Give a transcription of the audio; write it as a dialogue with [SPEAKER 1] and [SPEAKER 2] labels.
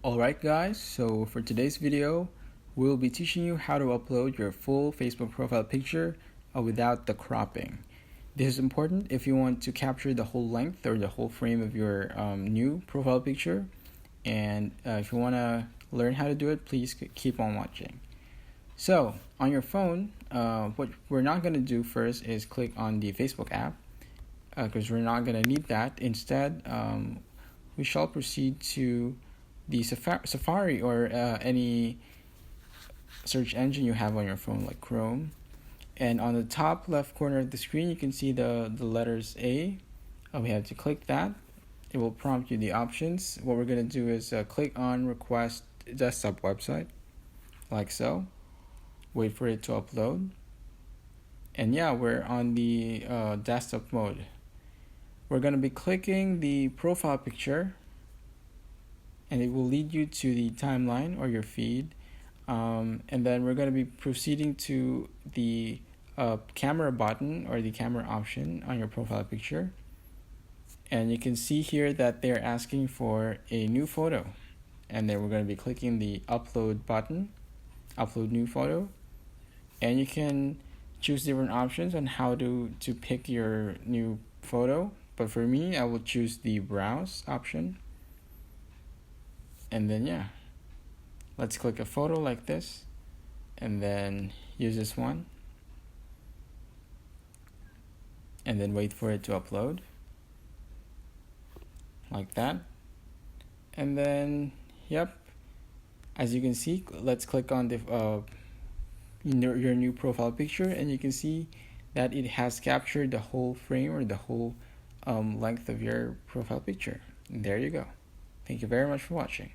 [SPEAKER 1] Alright guys, so for today's video, we'll be teaching you how to upload your full Facebook profile picture without the cropping. This is important if you want to capture the whole length or the whole frame of your new profile picture. And if you want to learn how to do it, please keep on watching. So on your phone, what we're not going to do first is click on the Facebook app because we're not going to need that. Instead, we shall proceed to the Safari or any search engine you have on your phone like Chrome. And on the top left corner of the screen, you can see the letters A. We have to click that. It will prompt you the options. What we're going to do is click on request desktop website, like so. Wait for it to upload. And yeah, we're on the desktop mode. We're going to be clicking the profile picture, and it will lead you to the timeline or your feed. And then we're going to be proceeding to the camera button or the camera option on your profile picture. And you can see here that they're asking for a new photo. And then we're going to be clicking the upload button, upload new photo. And you can choose different options on how to pick your new photo. But for me, I will choose the browse option. And then yeah, let's click a photo like this and then use this one and then wait for it to upload like that. And then yep, as you can see, let's click on the your new profile picture, and you can see that it has captured the whole frame or the whole length of your profile picture. And there you go. Thank you very much for watching.